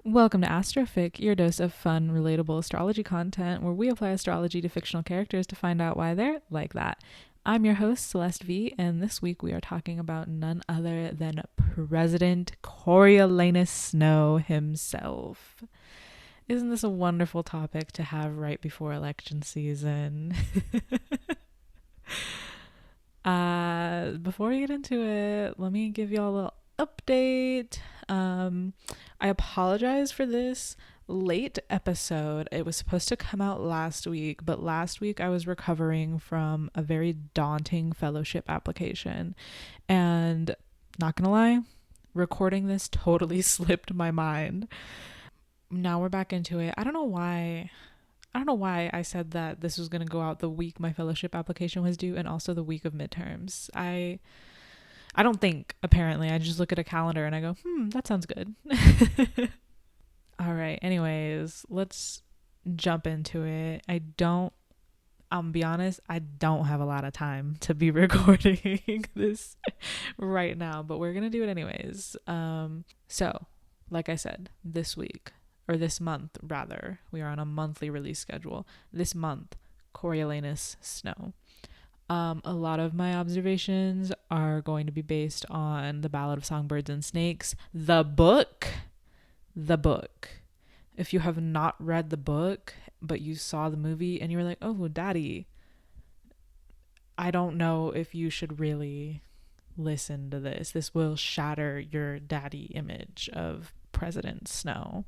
Welcome to Astrofic, your dose of fun, relatable astrology content where we apply astrology to fictional characters to find out why they're like that. I'm your host, Celeste V, and this week we are talking about none other than President Coriolanus Snow himself. Isn't this a wonderful topic to have right before election season? Before we get into it, let me give y'all a little update. I apologize for this late episode. It was supposed to come out last week, but last week I was recovering from a very daunting fellowship application. And not gonna lie, recording this totally slipped my mind. Now we're back into it. I don't know why I said that this was going to go out the week my fellowship application was due and also the week of midterms. I don't think, apparently. I just look at a calendar and I go, that sounds good. All right. Anyways, let's jump into it. I'll be honest, I don't have a lot of time to be recording this right now, but we're going to do it anyways. So, like I said, this month, we are on a monthly release schedule. This month, Coriolanus Snow. A lot of my observations are going to be based on The Ballad of Songbirds and Snakes, the book. If you have not read the book, but you saw the movie and you were like, oh, daddy, I don't know if you should really listen to this. This will shatter your daddy image of President Snow.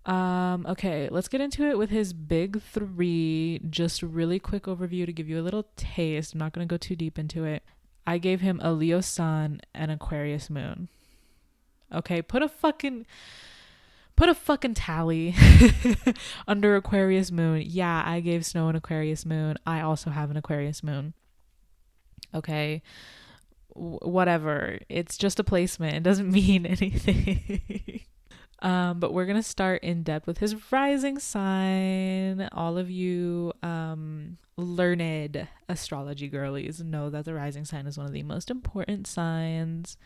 Okay, let's get into it with his big three. Just a really quick overview to give you a little taste. I'm not going to go too deep into it. I gave him a Leo sun and Aquarius moon. Okay, put a fucking tally under Aquarius moon. Yeah, I gave Snow an Aquarius moon. I also have an Aquarius moon. Okay, whatever. It's just a placement. It doesn't mean anything. But we're going to start in depth with his rising sign. All of you learned astrology girlies know that the rising sign is one of the most important signs.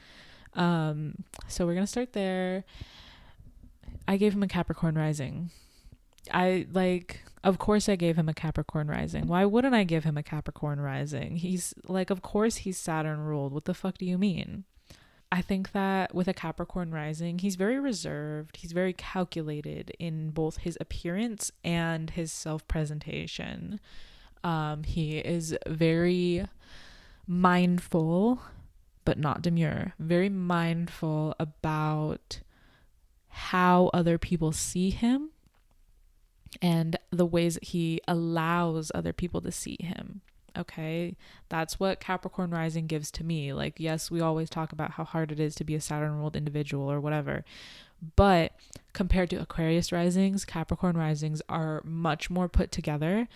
So we're going to start there. I gave him a Capricorn rising. Of course I gave him a Capricorn rising. Why wouldn't I give him a Capricorn rising? Of course he's Saturn ruled. What the fuck do you mean? I think that with a Capricorn rising, he's very reserved. He's very calculated in both his appearance and his self-presentation. He is very mindful, but not demure. Very mindful about how other people see him and the ways that he allows other people to see him. Okay, that's what Capricorn rising gives to me. Like, yes, we always talk about how hard it is to be a Saturn ruled individual or whatever, but compared to Aquarius risings, Capricorn risings are much more put together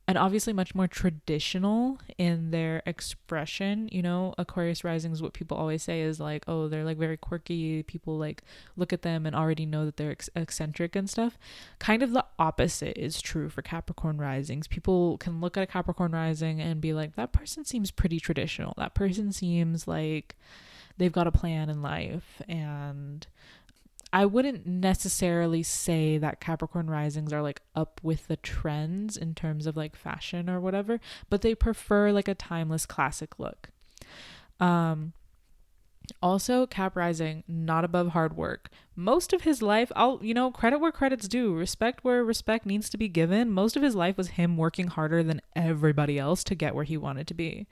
and obviously much more traditional in their expression. You know, Aquarius risings, what people always say is like, oh, they're like very quirky. People like look at them and already know that they're eccentric and stuff. Kind of the opposite is true for Capricorn risings. People can look at a Capricorn rising and be like, that person seems pretty traditional. That person seems like they've got a plan in life. And I wouldn't necessarily say that Capricorn risings are like up with the trends in terms of like fashion or whatever, but they prefer like a timeless classic look. Also, Cap rising, not above hard work. Most of his life, credit where credit's due, respect where respect needs to be given. Most of his life was him working harder than everybody else to get where he wanted to be.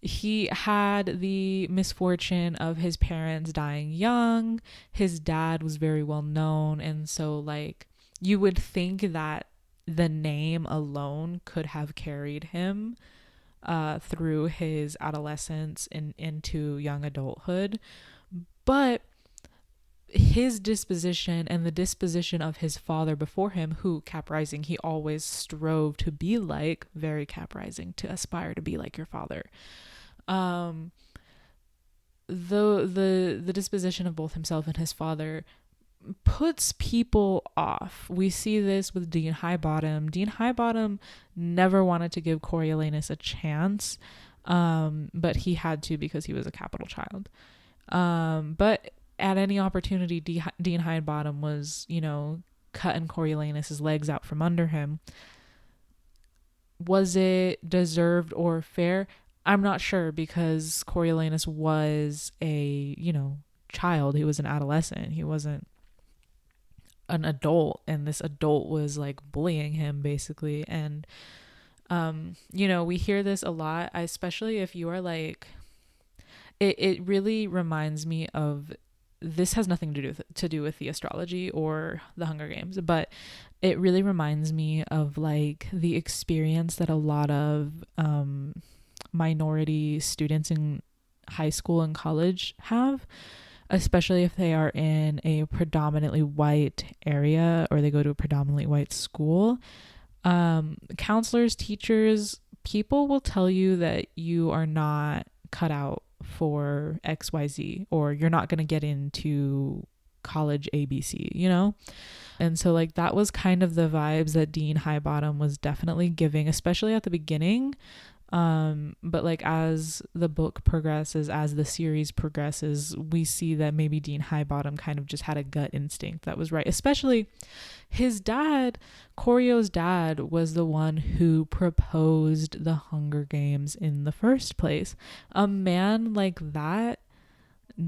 He had the misfortune of his parents dying young. His dad was very well known. And so like you would think that the name alone could have carried him through his adolescence and into young adulthood. But his disposition and the disposition of his father before him, who Cap rising, he always strove to be like, very Cap rising, to aspire to be like your father. The disposition of both himself and his father puts people off. We see this with Dean Highbottom. Dean Highbottom never wanted to give Coriolanus a chance, but he had to because he was a capital child. But at any opportunity, Dean Highbottom was, cutting Coriolanus's legs out from under him. Was it deserved or fair? I'm not sure, because Coriolanus was a, child. He was an adolescent. He wasn't an adult, and this adult was like bullying him basically. And we hear this a lot, especially if you are like, it really reminds me of, this has nothing to do with the astrology or the Hunger Games, but it really reminds me of like the experience that a lot of minority students in high school and college have, especially if they are in a predominantly white area or they go to a predominantly white school. Counselors, teachers, people will tell you that you are not cut out for XYZ, or you're not going to get into college ABC, And so like that was kind of the vibes that Dean Highbottom was definitely giving, especially at the beginning. But like as the book progresses, as the series progresses, we see that maybe Dean Highbottom kind of just had a gut instinct that was right. Especially his dad, Corio's dad, was the one who proposed the Hunger Games in the first place. A man like that,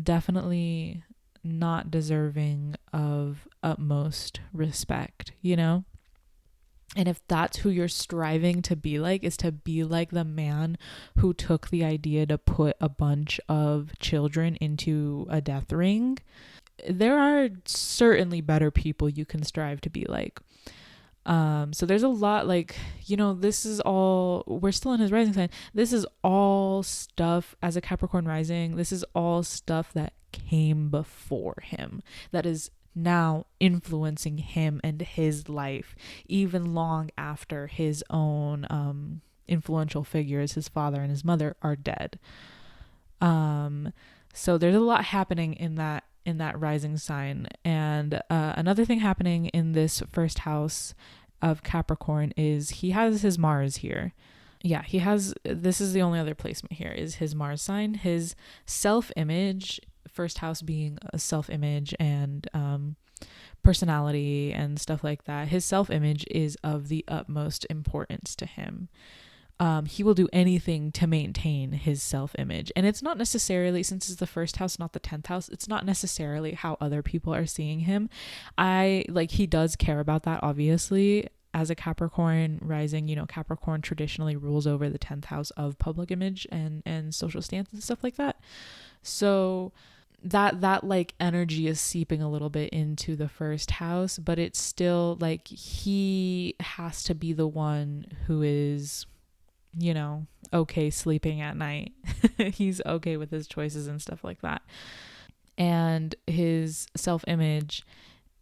definitely not deserving of utmost respect, And if that's who you're striving to be like, is to be like the man who took the idea to put a bunch of children into a death ring, there are certainly better people you can strive to be like. So there's a lot, like, this is all, we're still in his rising sign. This is all stuff as a Capricorn rising. This is all stuff that came before him, that is now influencing him and his life, even long after his own influential figures, his father and his mother, are dead. So there's a lot happening in that rising sign. And another thing happening in this first house of Capricorn is he has his Mars here. Yeah, this is the only other placement here, is his Mars sign. His self-image, first house being a self-image and personality and stuff like that. His self-image is of the utmost importance to him. He will do anything to maintain his self-image. And it's not necessarily, since it's the first house, not the 10th house, it's not necessarily how other people are seeing him. He does care about that, obviously. As a Capricorn rising, Capricorn traditionally rules over the 10th house of public image and social stance and stuff like that. So that like energy is seeping a little bit into the first house, but it's still like he has to be the one who is, okay sleeping at night. He's okay with his choices and stuff like that. And his self-image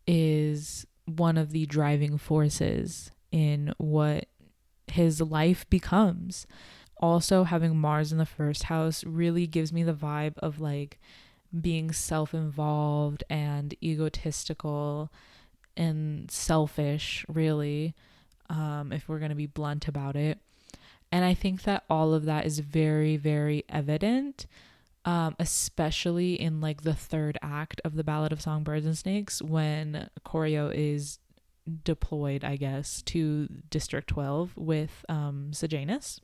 is one of the driving forces in what his life becomes. Also, having Mars in the first house really gives me the vibe of like being self-involved and egotistical and selfish, really, if we're going to be blunt about it. And I think that all of that is very, very evident, especially in like the third act of the Ballad of Songbirds and Snakes, when Corio is deployed, I guess, to District 12 with Sejanus.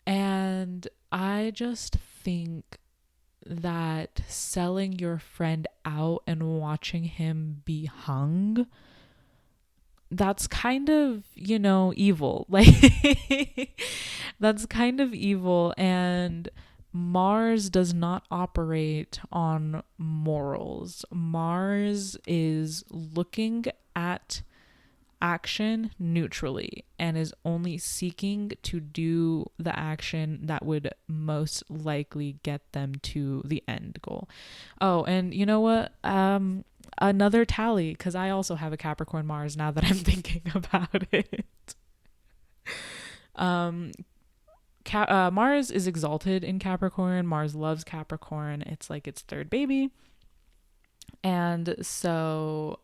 And I just think that selling your friend out and watching him be hung, that's kind of, evil. Like, that's kind of evil. And Mars does not operate on morals. Mars is looking at action neutrally and is only seeking to do the action that would most likely get them to the end goal. Oh, and you know what? Another tally, because I also have a Capricorn Mars now that I'm thinking about it. Mars is exalted in Capricorn. Mars loves Capricorn. It's like its third baby. And so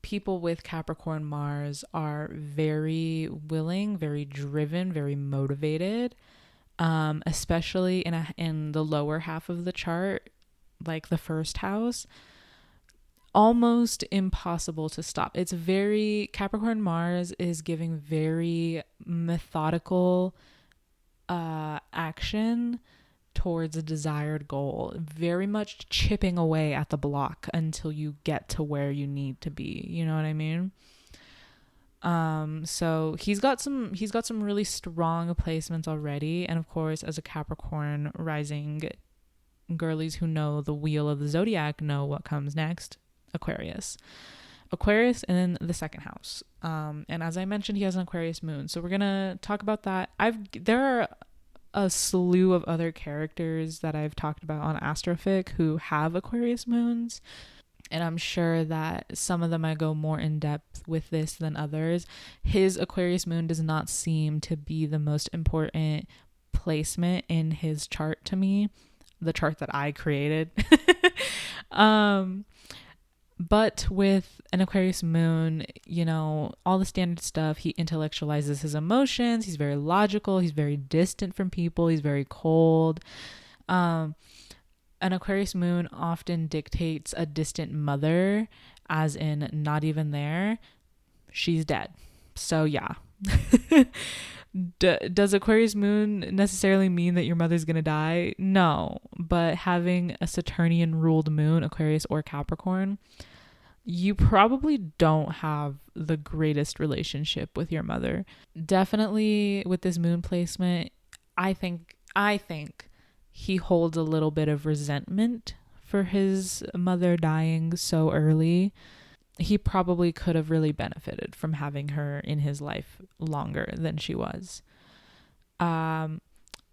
people with Capricorn Mars are very willing, very driven, very motivated, especially in the lower half of the chart, like the first house. Almost impossible to stop. It's very, Capricorn Mars is giving very methodical action towards a desired goal, very much chipping away at the block until you get to where you need to be. You know what I mean? So he's got some really strong placements already. And of course, as a Capricorn rising, girlies who know the wheel of the zodiac know what comes next. Aquarius, and then the second house. And as I mentioned, he has an Aquarius moon. So we're going to talk about that. There are a slew of other characters that I've talked about on Astrophic who have Aquarius moons. And I'm sure that some of them I go more in depth with this than others. His Aquarius moon does not seem to be the most important placement in his chart to me, the chart that I created. But with an Aquarius moon, you know, all the standard stuff, he intellectualizes his emotions. He's very logical. He's very distant from people. He's very cold. An Aquarius moon often dictates a distant mother, as in not even there. She's dead. So yeah. Does Aquarius moon necessarily mean that your mother's gonna die? No. But having a Saturnian ruled moon, Aquarius or Capricorn, you probably don't have the greatest relationship with your mother. Definitely with this moon placement, I think he holds a little bit of resentment for his mother dying so early. He probably could have really benefited from having her in his life longer than she was.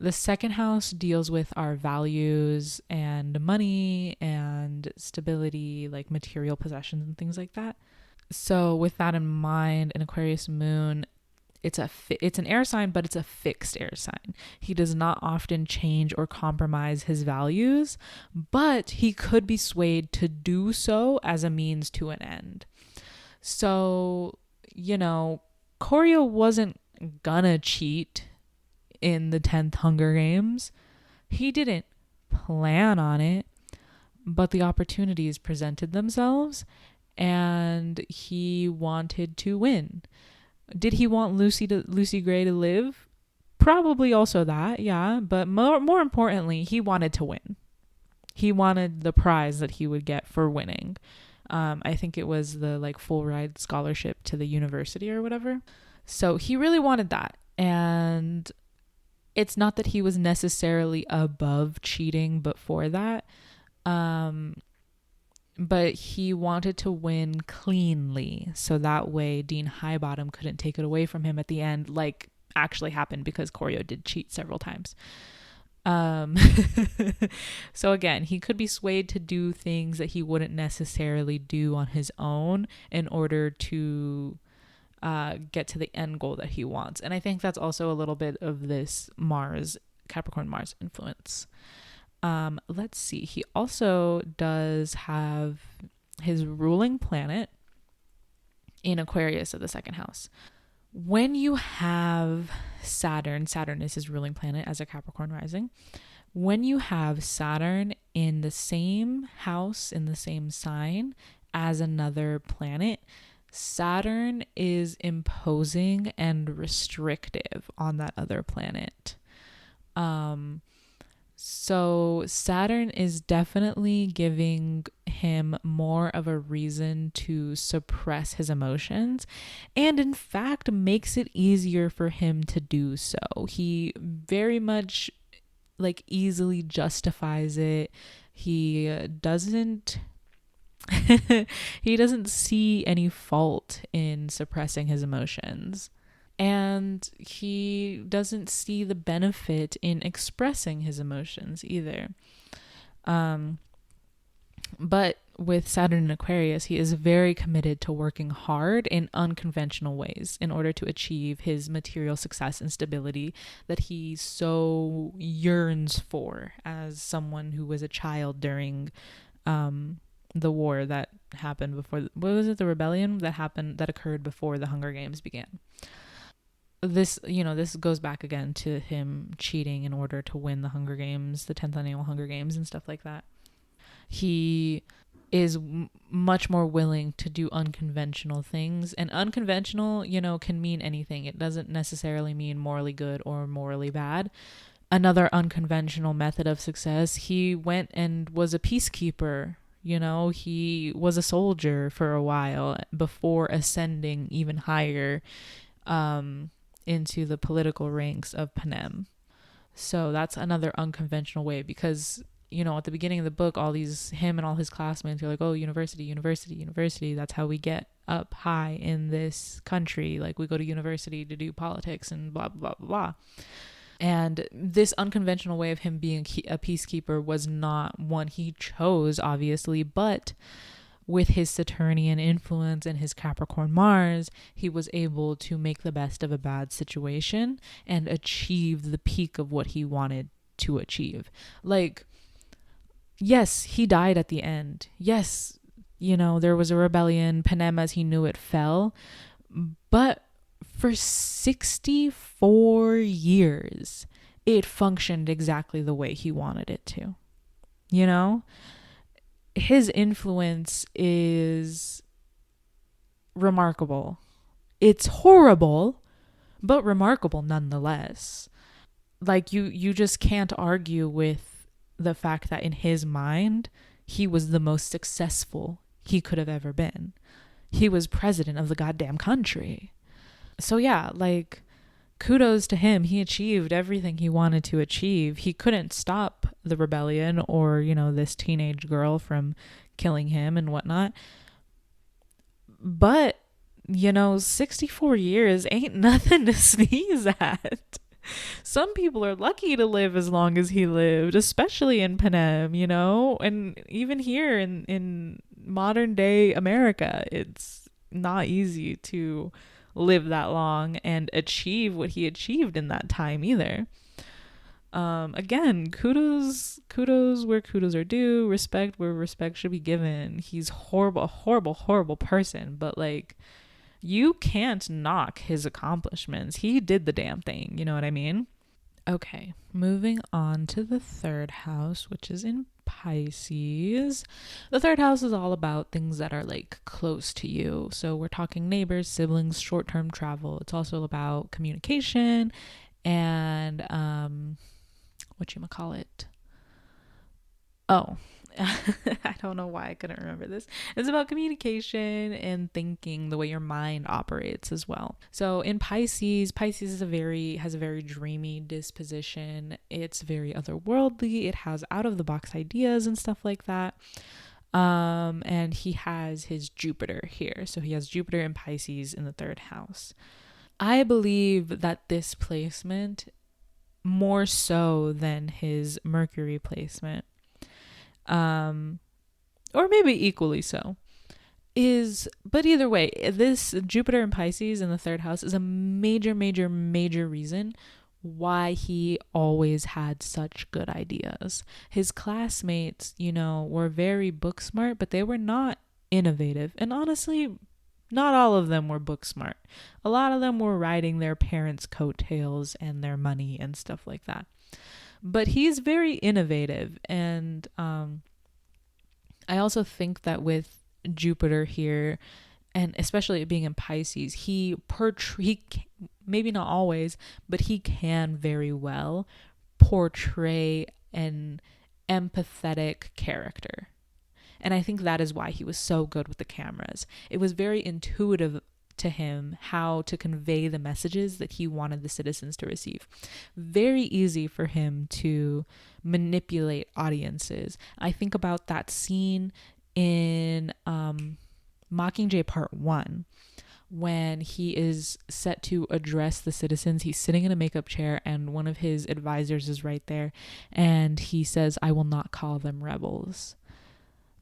The second house deals with our values and money and stability, like material possessions and things like that. So with that in mind, an Aquarius moon, it's an air sign, but it's a fixed air sign. He does not often change or compromise his values, but he could be swayed to do so as a means to an end. So, you know, Corio wasn't gonna cheat in the 10th Hunger Games. He didn't plan on it, but the opportunities presented themselves and he wanted to win. Did he want Lucy Gray to live? Probably also that, yeah. But more importantly, he wanted to win. He wanted the prize that he would get for winning. I think it was the like full ride scholarship to the university or whatever. So he really wanted that. And it's not that he was necessarily above cheating before that. But he wanted to win cleanly, so that way Dean Highbottom couldn't take it away from him at the end, like actually happened, because Corio did cheat several times. So again, he could be swayed to do things that he wouldn't necessarily do on his own in order to get to the end goal that he wants. And I think that's also a little bit of this Capricorn Mars influence. Let's see. He also does have his ruling planet in Aquarius of the second house. When you have Saturn is his ruling planet as a Capricorn rising. When you have Saturn in the same house, in the same sign as another planet, Saturn is imposing and restrictive on that other planet. So Saturn is definitely giving him more of a reason to suppress his emotions, and in fact makes it easier for him to do so. He very much like easily justifies it. He doesn't he doesn't see any fault in suppressing his emotions. And he doesn't see the benefit in expressing his emotions either. But with Saturn in Aquarius, he is very committed to working hard in unconventional ways in order to achieve his material success and stability that he so yearns for as someone who was a child during the war that happened before, what was it, the rebellion that occurred before the Hunger Games began. This goes back again to him cheating in order to win the Hunger Games, the 10th annual Hunger Games and stuff like that. He is much more willing to do unconventional things, and unconventional, can mean anything. It doesn't necessarily mean morally good or morally bad. Another unconventional method of success, he went and was a peacekeeper. He was a soldier for a while before ascending even higher into the political ranks of Panem. So that's another unconventional way, because at the beginning of the book, him and all his classmates are like, oh, university, university, university. That's how we get up high in this country. Like, we go to university to do politics and blah, blah, blah, blah. And this unconventional way of him being a peacekeeper was not one he chose, obviously, but with his Saturnian influence and his Capricorn Mars, he was able to make the best of a bad situation and achieve the peak of what he wanted to achieve. Like, yes, he died at the end. Yes, there was a rebellion. Panem, as he knew it, fell. But for 64 years, it functioned exactly the way he wanted it to. His influence is remarkable. It's horrible, but remarkable nonetheless. Like, you just can't argue with the fact that in his mind, he was the most successful he could have ever been. He was president of the goddamn country. So yeah, like, kudos to him. He achieved everything he wanted to achieve. He couldn't stop the rebellion or, this teenage girl from killing him and whatnot. But, 64 years ain't nothing to sneeze at. Some people are lucky to live as long as he lived, especially in Panem, and even here in modern day America, it's not easy to live that long and achieve what he achieved in that time either. Again, kudos where kudos are due, respect where respect should be given. He's a horrible person, but like, you can't knock his accomplishments. He did the damn thing, you know what I mean? Okay, moving on to the third house, which is in Pisces. The third house is all about things that are like close to you. So we're talking neighbors, siblings, short-term travel. It's also about communication and whatchamacallit. Oh, I don't know why I couldn't remember this. It's about communication and thinking, the way your mind operates as well. So in Pisces has a very dreamy disposition. It's very otherworldly. It has out of the box ideas and stuff like that. And he has his Jupiter here. So he has Jupiter in Pisces in the third house. I believe that this placement, more so than his Mercury placement, or maybe equally so, but either way, this Jupiter in Pisces in the third house is a major reason why he always had such good ideas. His classmates, were very book smart, but they were not innovative. And honestly, not all of them were book smart. A lot of them were riding their parents' coattails and their money and stuff like that. But he's very innovative, and I also think that with Jupiter here, and especially it being in Pisces, he maybe not always, but he can very well portray an empathetic character. And I think that is why he was so good with the cameras. It was very intuitive to him how to convey the messages that he wanted the citizens to receive. Very easy for him to manipulate audiences. I think about that scene in Mockingjay Part 1 when he is set to address the citizens. He's sitting in a makeup chair and one of his advisors is right there, and he says, "I will not call them rebels."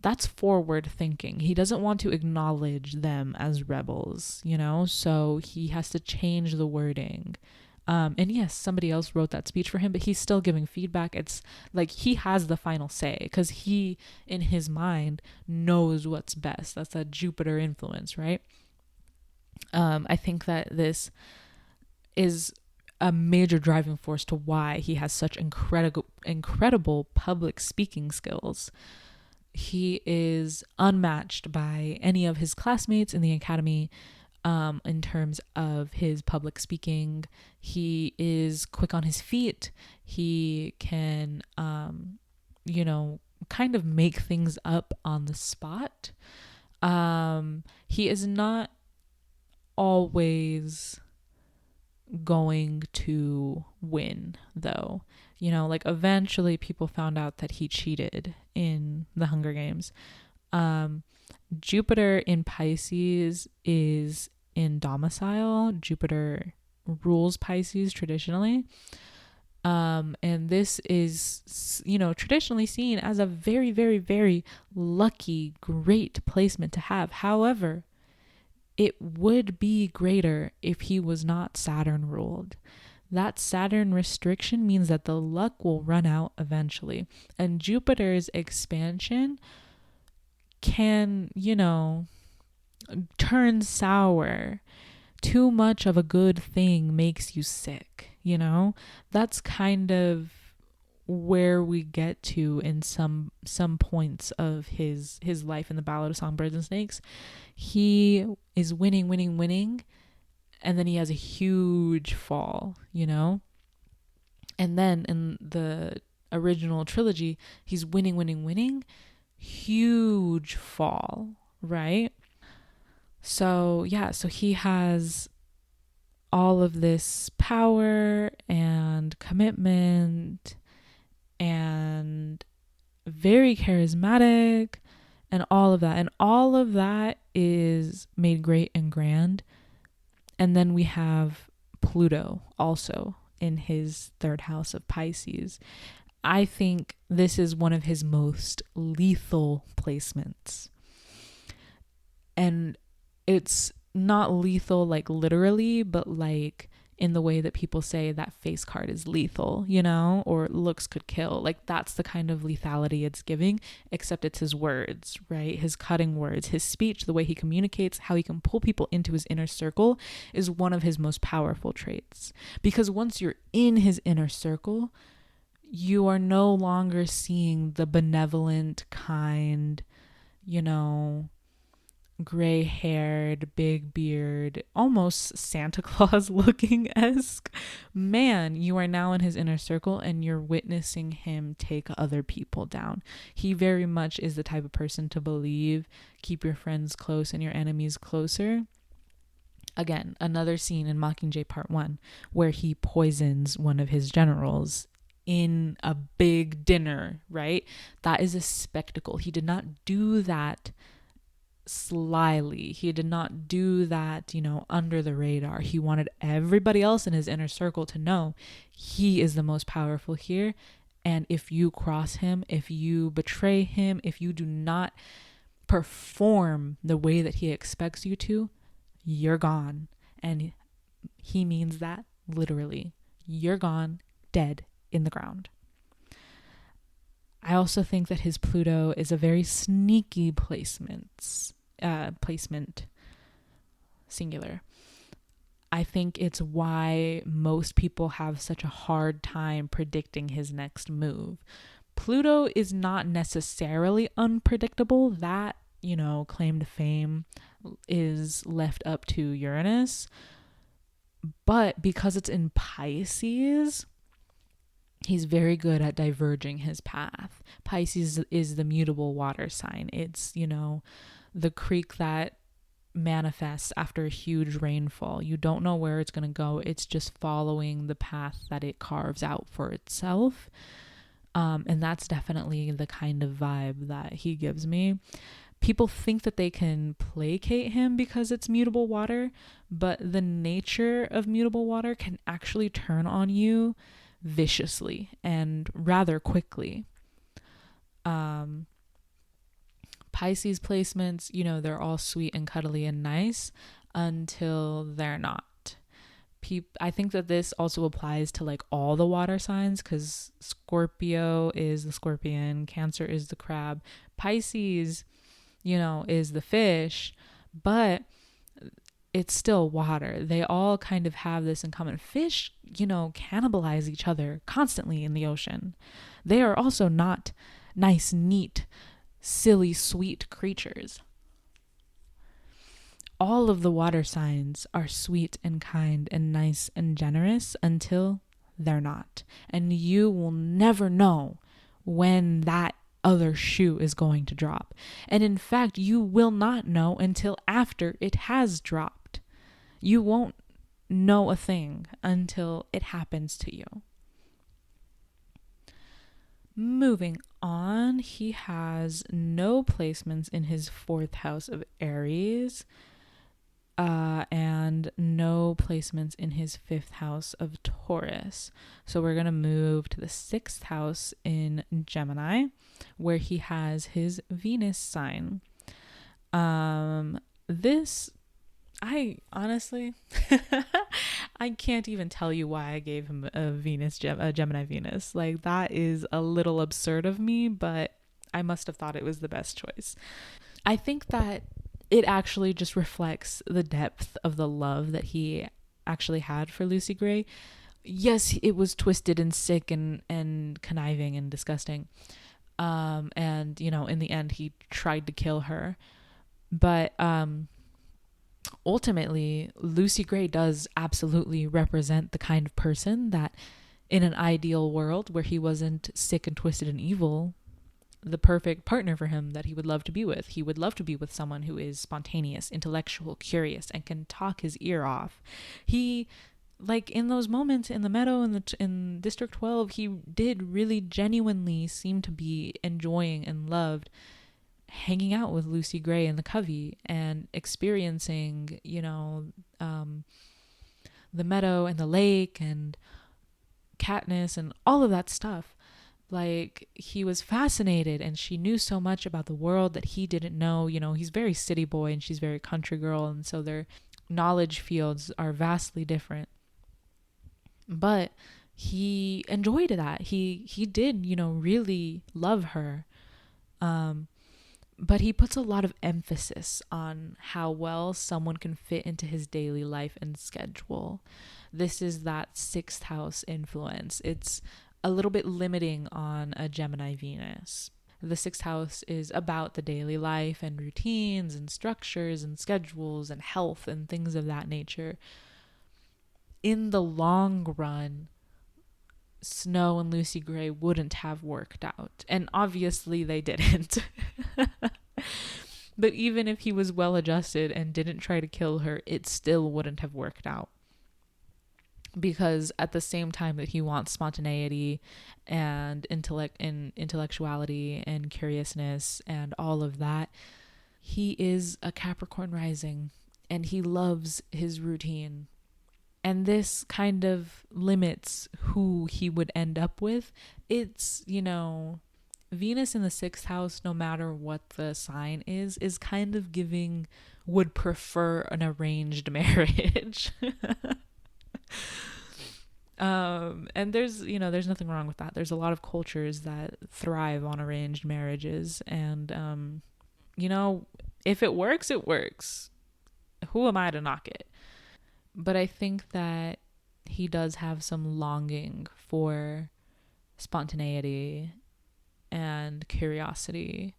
that's forward thinking. He doesn't want to acknowledge them as rebels, you know? So he has to change the wording. And yes, somebody else wrote that speech for him, but he's still giving feedback. It's like he has the final say because he, in his mind, knows what's best. That's that Jupiter influence, right? I think that this is a major driving force to why he has such incredible public speaking skills. He is unmatched by any of his classmates in the academy in terms of his public speaking. He is quick on his feet. He can, kind of make things up on the spot. He is not always going to win, though. Like eventually people found out that he cheated in the Hunger Games. Jupiter in Pisces is in domicile. Jupiter rules Pisces traditionally. And this is, traditionally seen as a very, very, very lucky, great placement to have. However, it would be greater if he was not Saturn ruled. That Saturn restriction means that the luck will run out eventually. And Jupiter's expansion can, turn sour. Too much of a good thing makes you sick, That's kind of where we get to in some points of his life in the Ballad of Songbirds and Snakes. He is winning, and then he has a huge fall, and then in the original trilogy he's winning, huge fall, right? So he has all of this power and commitment and very charismatic and all of that is made great and grand. And then we have Pluto also in his third house of Pisces. I think this is one of his most lethal placements. And it's not lethal like literally, but like in the way that people say that face card is lethal, or looks could kill. Like that's the kind of lethality it's giving, except it's his words, right? His cutting words, his speech, the way he communicates, how he can pull people into his inner circle is one of his most powerful traits. Because once you're in his inner circle, you are no longer seeing the benevolent, kind, gray-haired, big beard, almost Santa Claus looking-esque man. You are now in his inner circle and you're witnessing him take other people down. He very much is the type of person to believe, keep your friends close and your enemies closer. Again, another scene in Mockingjay Part 1 where he poisons one of his generals in a big dinner, right? That is a spectacle. He did not do that slyly. He did not do that, under the radar. He wanted everybody else in his inner circle to know he is the most powerful here. And if you cross him, if you betray him, if you do not perform the way that he expects you to, you're gone. And he means that literally. You're gone, dead in the ground. I also think that his Pluto is a very sneaky placement, singular. I think it's why most people have such a hard time predicting his next move. Pluto is not necessarily unpredictable. That, claim to fame is left up to Uranus. But because it's in Pisces, he's very good at diverging his path. Pisces is the mutable water sign. It's, the creek that manifests after a huge rainfall. You don't know where it's going to go. It's just following the path that it carves out for itself. And that's definitely the kind of vibe that he gives me. People think that they can placate him because it's mutable water, but the nature of mutable water can actually turn on you viciously and rather quickly. Pisces placements, you know, they're all sweet and cuddly and nice until they're not. I think that this also applies to like all the water signs, because Scorpio is the scorpion, Cancer is the crab, Pisces, you know, is the fish, but it's still water. They all kind of have this in common. Fish, you know, cannibalize each other constantly in the ocean. They are also not nice, neat, silly, sweet creatures. All of the water signs are sweet and kind and nice and generous until they're not. And you will never know when that other shoe is going to drop. And in fact, you will not know until after it has dropped. You won't know a thing until it happens to you. Moving on, he has no placements in his 4th house of Aries, and no placements in his 5th house of Taurus. So we're going to move to the 6th house in Gemini, where he has his Venus sign. This, I honestly, I can't even tell you why I gave him a Gemini Venus. Like, that is a little absurd of me, but I must have thought it was the best choice. I think that it actually just reflects the depth of the love that he actually had for Lucy Gray. Yes, it was twisted and sick and conniving and disgusting. And, you know, in the end, he tried to kill her. But ultimately, Lucy Gray does absolutely represent the kind of person that, in an ideal world where he wasn't sick and twisted and evil, the perfect partner for him that he would love to be with. He would love to be with someone who is spontaneous, intellectual, curious, and can talk his ear off. He, like in those moments in the meadow in District 12, he did really genuinely seem to be enjoying and loved hanging out with Lucy Gray in the covey and experiencing, you know, the meadow and the lake and Katniss and all of that stuff. Like, he was fascinated, and she knew so much about the world that he didn't know. You know, he's very city boy and she's very country girl, and so their knowledge fields are vastly different. But he enjoyed that. He did, you know, really love her. But he puts a lot of emphasis on how well someone can fit into his daily life and schedule. This is that 6th house influence. It's a little bit limiting on a Gemini Venus. The 6th house is about the daily life and routines and structures and schedules and health and things of that nature. In the long run, Snow and Lucy Gray wouldn't have worked out. And obviously they didn't. But even if he was well adjusted and didn't try to kill her, it still wouldn't have worked out. Because at the same time that he wants spontaneity and intellectuality and curiousness and all of that, he is a Capricorn rising and he loves his routine. And this kind of limits who he would end up with. It's, you know, Venus in the 6th house, no matter what the sign is kind of giving would prefer an arranged marriage. And there's nothing wrong with that. There's a lot of cultures that thrive on arranged marriages, and you know, if it works, it works. Who am I to knock it? But I think that he does have some longing for spontaneity and curiosity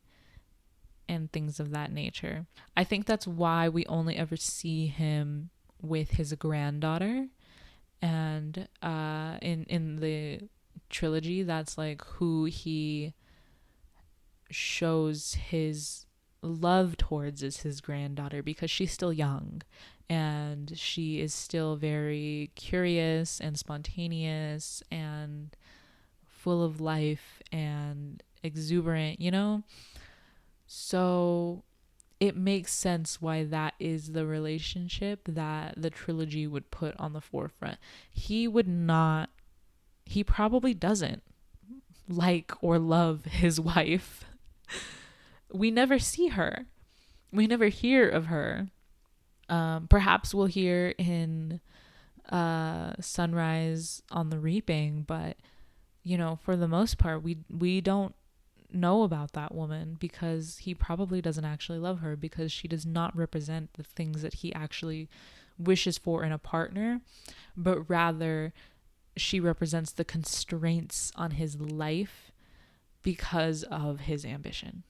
and things of that nature. I think that's why we only ever see him with his granddaughter. And in the trilogy, that's like who he shows his love towards is his granddaughter, because she's still young and she is still very curious and spontaneous and full of life and exuberant, you know? So it makes sense why that is the relationship that the trilogy would put on the forefront. He probably doesn't like or love his wife. we never see her. We never hear of her. Perhaps we'll hear in Sunrise on the Reaping, but for the most part, we don't know about that woman because he probably doesn't actually love her, because she does not represent the things that he actually wishes for in a partner, but rather she represents the constraints on his life because of his ambition,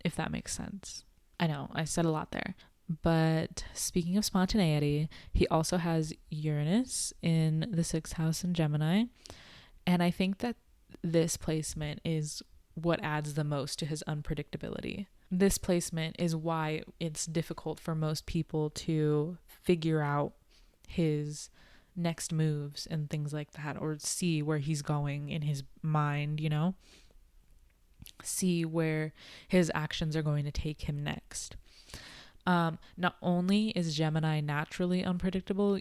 if that makes sense. I know I said a lot there. But speaking of spontaneity, he also has Uranus in the 6th house in Gemini. And I think that this placement is what adds the most to his unpredictability. This placement is why it's difficult for most people to figure out his next moves and things like that, or see where he's going in his mind, see where his actions are going to take him next. Not only is Gemini naturally unpredictable,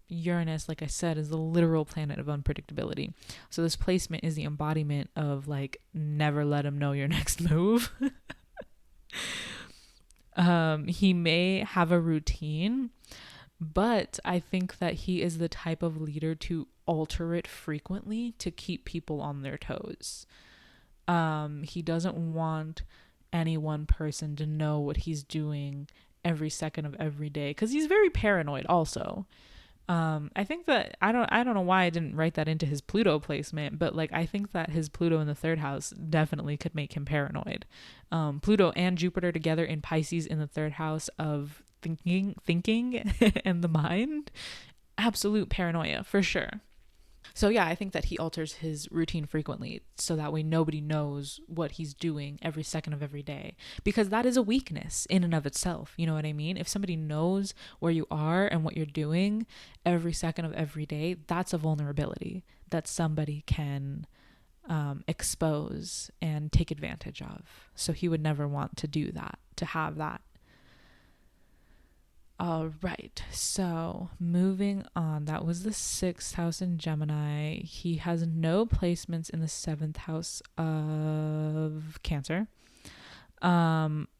Uranus, like I said, is the literal planet of unpredictability. So this placement is the embodiment of like, never let him know your next move. He may have a routine, but I think that he is the type of leader to alter it frequently to keep people on their toes. He doesn't want any one person to know what he's doing every second of every day, because he's very paranoid also. I think that I don't know why I didn't write that into his Pluto placement, but like I think that his Pluto in the 3rd house definitely could make him paranoid. Pluto and Jupiter together in Pisces in the 3rd house of thinking and the mind, absolute paranoia for sure. So yeah, I think that he alters his routine frequently so that way nobody knows what he's doing every second of every day, because that is a weakness in and of itself. You know what I mean? If somebody knows where you are and what you're doing every second of every day, that's a vulnerability that somebody can expose and take advantage of. So he would never want to do that, to have that. All right, so moving on. That was the 6th house in Gemini. He has no placements in the 7th house of Cancer.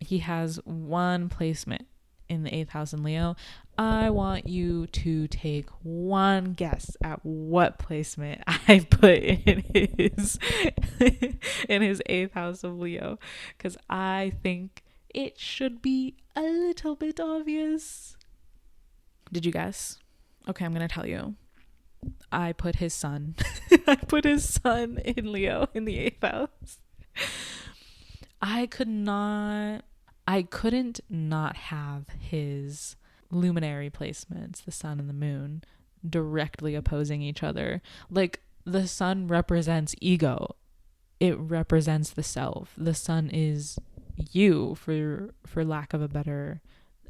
He has one placement in the 8th house in Leo. I want you to take one guess at what placement I put in his in his 8th house of Leo, because I think it should be a little bit obvious. Did you guess? Okay, I'm going to tell you. I put his sun. I put his sun in Leo in the 8th house. I couldn't not have his luminary placements, the sun and the moon, directly opposing each other. Like, the sun represents ego. It represents the self. The sun is you, for lack of a better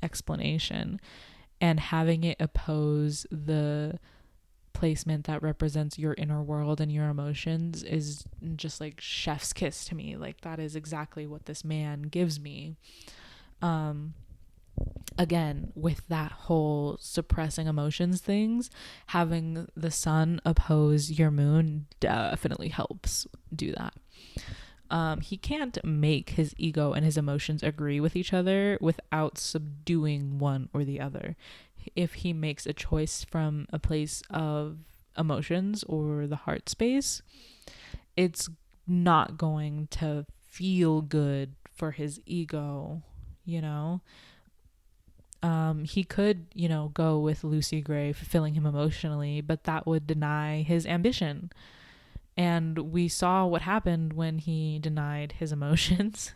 explanation. And having it oppose the placement that represents your inner world and your emotions is just like chef's kiss to me. Like, that is exactly what this man gives me. Again, with that whole suppressing emotions things, having the sun oppose your moon definitely helps do that. He can't make his ego and his emotions agree with each other without subduing one or the other. If he makes a choice from a place of emotions or the heart space, it's not going to feel good for his ego, He could, go with Lucy Gray fulfilling him emotionally, but that would deny his ambition. And we saw what happened when he denied his emotions.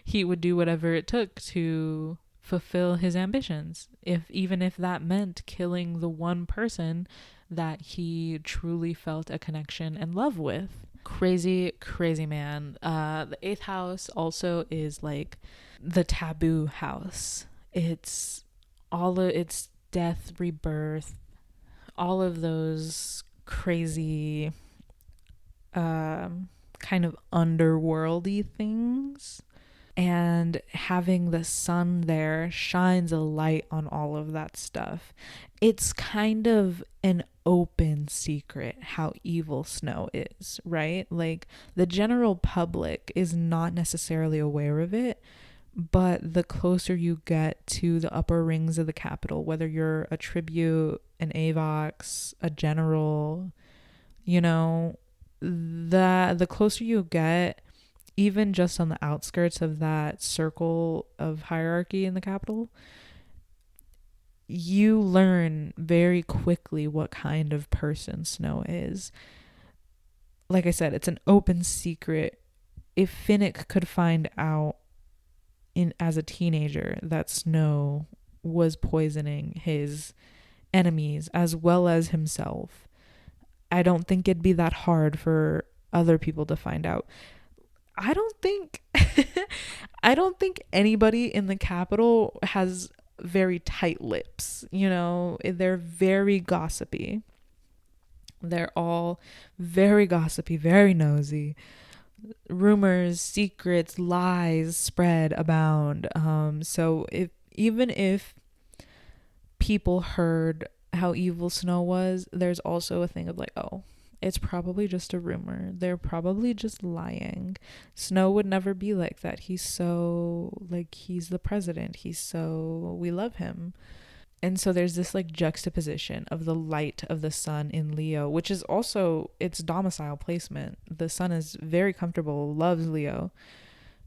He would do whatever it took to fulfill his ambitions, even if that meant killing the one person that he truly felt a connection and love with. Crazy, crazy man. The 8th house also is like the taboo house. It's death, rebirth, all of those crazy kind of underworldy things, and having the sun there shines a light on all of that stuff. it's kind of an open secret how evil Snow is, right? Like the general public is not necessarily aware of it, but the closer you get to the upper rings of the capital, whether you're a tribute, an AVOX, a general, you know, the closer you get, even just on the outskirts of that circle of hierarchy in the capital, you learn very quickly what kind of person Snow is. Like I said, it's an open secret. If Finnick could find out as a teenager that Snow was poisoning his enemies as well as himself, I don't think it'd be that hard for other people to find out. I don't think I don't think anybody in the capital has very tight lips, you know. They're very gossipy. They're all very gossipy, very nosy. Rumors, secrets, lies spread, abound. So even if people heard how evil Snow was, there's also a thing of like, oh, it's probably just a rumor. They're probably just lying. Snow would never be like that. He's so, like, he's the president. We love him. And so there's this like juxtaposition of the light of the sun in Leo, which is also its domicile placement. The sun is very comfortable, loves Leo.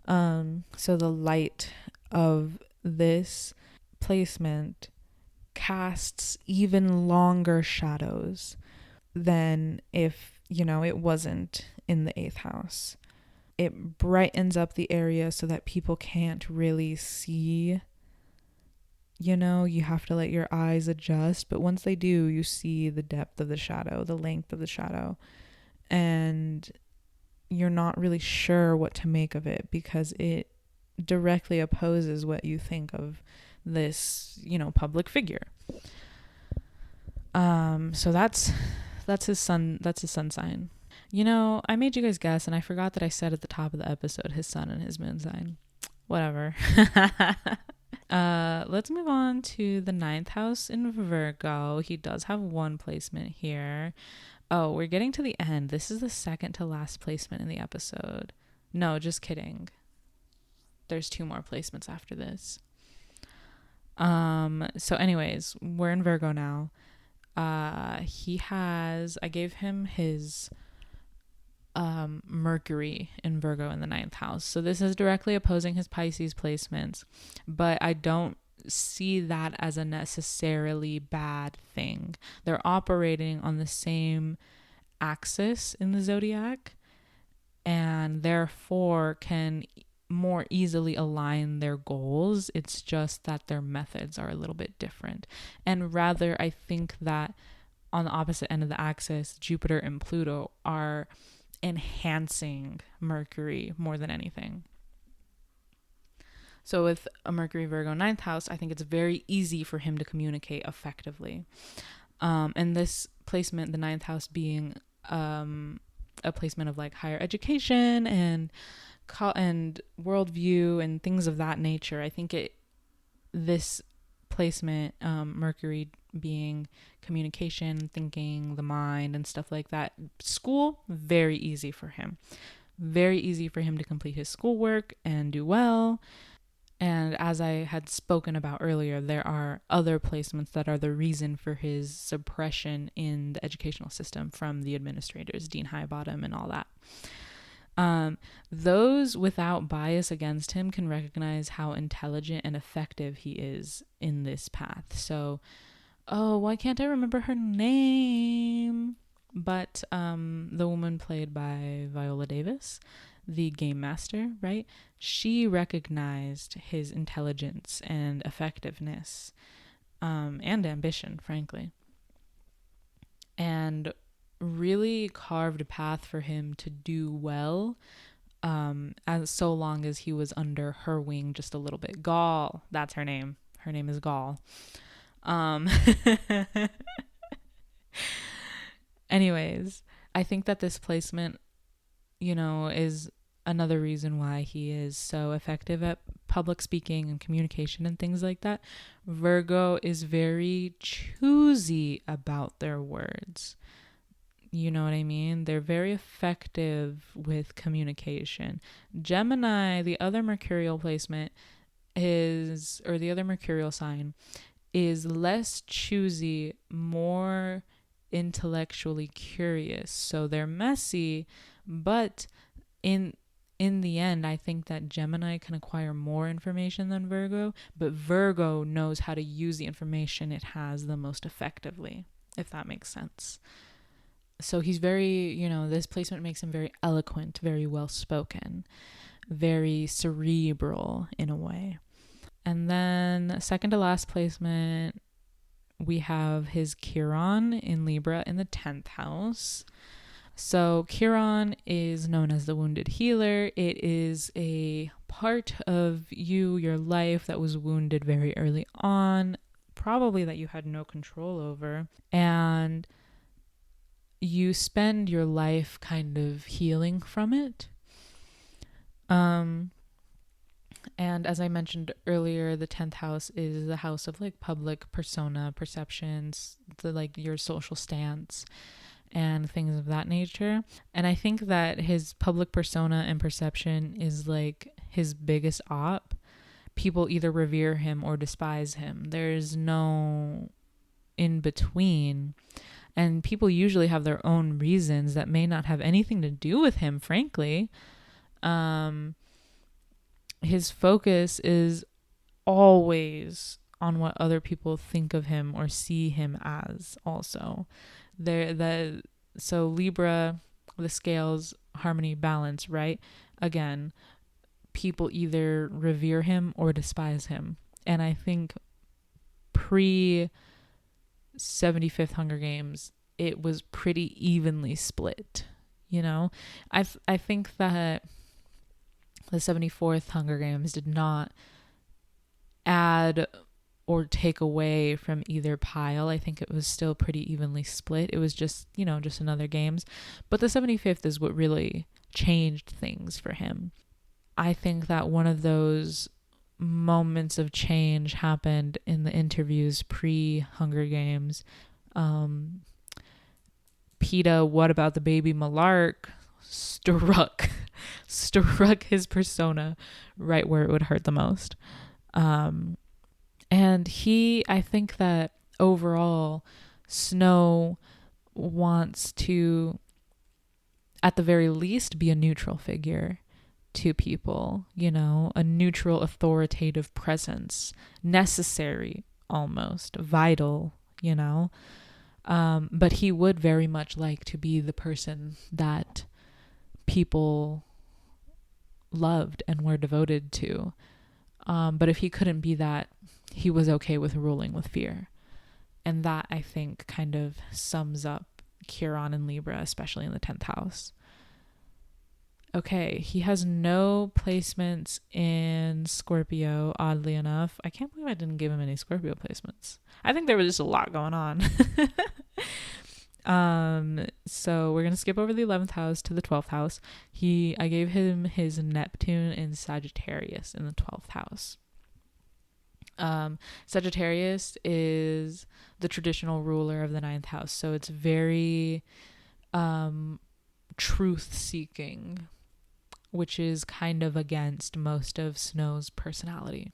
So the light of this placement casts even longer shadows than if, you know, it wasn't in the 8th house. It brightens up the area so that people can't really see. You know, you have to let your eyes adjust, but once they do, you see the depth of the shadow, the length of the shadow, and you're not really sure what to make of it because it directly opposes what you think of this, you know, public figure. So that's his sun sign. You know, I made you guys guess, and I forgot that I said at the top of the episode his sun and his moon sign. Whatever. Let's move on to the 9th house in Virgo. He does have one placement here. Oh, we're getting to the end. This is the second to last placement in the episode. No, just kidding. There's 2 more placements after this. So anyways, we're in Virgo now. I gave him his Mercury in Virgo in the 9th house. So this is directly opposing his Pisces placements, but I don't see that as a necessarily bad thing. They're operating on the same axis in the zodiac and therefore can more easily align their goals. It's just that their methods are a little bit different. And rather, I think that on the opposite end of the axis, Jupiter and Pluto are enhancing Mercury more than anything. So with a Mercury Virgo 9th house, I think it's very easy for him to communicate effectively. And this placement, the 9th house being a placement of like higher education and worldview and things of that nature. I think this placement, Mercury being communication, thinking, the mind, and stuff like that. School, very easy for him. Very easy for him to complete his schoolwork and do well. And as I had spoken about earlier, there are other placements that are the reason for his suppression in the educational system from the administrators, Dean Highbottom and all that. Those without bias against him can recognize how intelligent and effective he is in this path. So, why can't I remember her name? But the woman played by Viola Davis, the game master, right? She recognized his intelligence and effectiveness, and ambition, frankly, and really carved a path for him to do well, as so long as he was under her wing just a little bit. Gaul, that's her name. Her name is Gaul. Anyways, I think that this placement, you know, is another reason why he is so effective at public speaking and communication and things like that. Virgo is very choosy about their words. You know what I mean? They're very effective with communication. Gemini, the other mercurial placement is, or the other mercurial sign, is less choosy, more intellectually curious. So they're messy, but in the end, I think that Gemini can acquire more information than Virgo, but Virgo knows how to use the information it has the most effectively, if that makes sense. So he's very, this placement makes him very eloquent, very well spoken, very cerebral in a way. And then second to last placement, we have his Chiron in Libra in the 10th house. So Chiron is known as the wounded healer. It is a part of you, your life, that was wounded very early on, probably that you had no control over. And you spend your life kind of healing from it. And as I mentioned earlier, the 10th house is the house of like public persona, perceptions, your social stance and things of that nature. And I think that his public persona and perception is like his biggest op. People either revere him or despise him. There's no in between. And people usually have their own reasons that may not have anything to do with him, frankly. His focus is always on what other people think of him or see him as also. So Libra, the scales, harmony, balance, right? Again, people either revere him or despise him. And I think pre 75th Hunger Games, it was pretty evenly split. I think that the 74th Hunger Games did not add or take away from either pile. I think it was still pretty evenly split. It was just another games. But the 75th is what really changed things for him. I think that one of those moments of change happened in the interviews pre-Hunger Games. PETA, what about the baby Malark, struck his persona right where it would hurt the most. And I think that overall, Snow wants to, at the very least, be a neutral figure to people, a neutral authoritative presence, necessary, almost vital, but he would very much like to be the person that people loved and were devoted to. But if he couldn't be that, he was okay with ruling with fear. And that, I think, kind of sums up Chiron and Libra, especially in the 10th house. Okay, he has no placements in Scorpio, oddly enough. I can't believe I didn't give him any Scorpio placements. I think there was just a lot going on. So we're going to skip over the 11th house to the 12th house. I gave him his Neptune in Sagittarius in the 12th house. Sagittarius is the traditional ruler of the 9th house. So it's very truth-seeking, which is kind of against most of Snow's personality.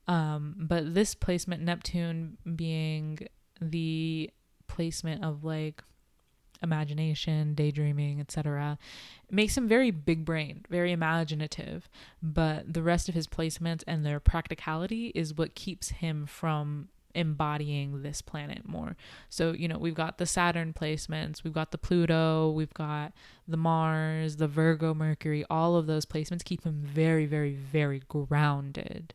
But this placement, Neptune being the placement of like imagination, daydreaming, etc., makes him very big-brained, very imaginative. But the rest of his placements and their practicality is what keeps him from embodying this planet more. So, we've got the Saturn placements, we've got the Pluto, we've got the Mars, the Virgo, Mercury. All of those placements keep him very, very, very grounded.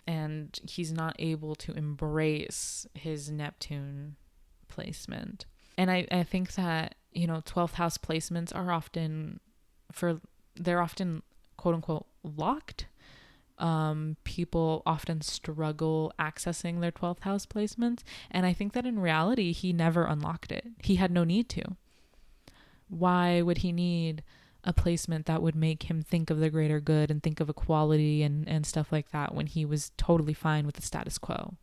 And he's not able to embrace his Neptune placement. And I think that, 12th house placements are often quote unquote locked. People often struggle accessing their 12th house placements. And I think that in reality, he never unlocked it. He had no need to. Why would he need a placement that would make him think of the greater good and think of equality and stuff like that when he was totally fine with the status quo.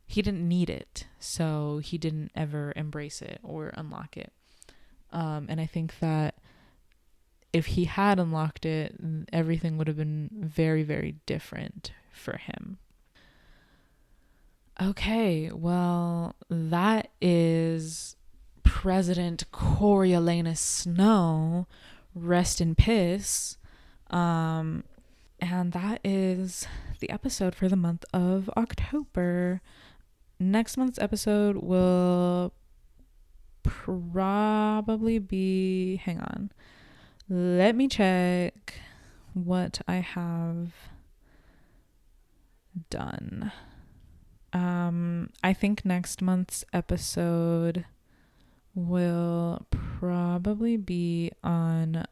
He didn't need it, so he didn't ever embrace it or unlock it. And I think that if he had unlocked it, everything would have been very, very different for him. Okay, well, that is President Coriolanus Snow. Rest in piss. And that is the episode for the month of October. Next month's episode will probably be, hang on, let me check what I have done. I think next month's episode will probably be on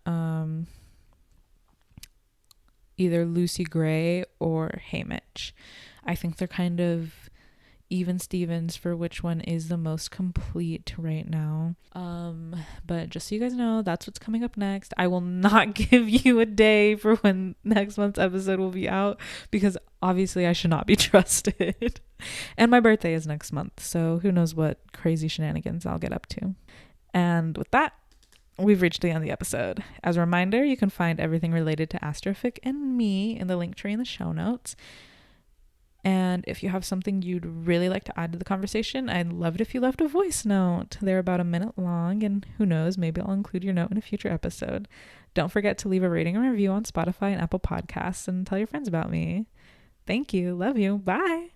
either Lucy Gray or Haymitch. I think they're kind of even Stevens for which one is the most complete right now. But just so you guys know, that's what's coming up next. I will not give you a day for when next month's episode will be out, because obviously I should not be trusted. And my birthday is next month, so who knows what crazy shenanigans I'll get up to. And with that, we've reached the end of the episode. As a reminder, you can find everything related to Astrophic and me in the link tree in the show notes. And if you have something you'd really like to add to the conversation, I'd love it if you left a voice note. They're about a minute long, and who knows, maybe I'll include your note in a future episode. Don't forget to leave a rating and review on Spotify and Apple Podcasts, and tell your friends about me. Thank you. Love you. Bye.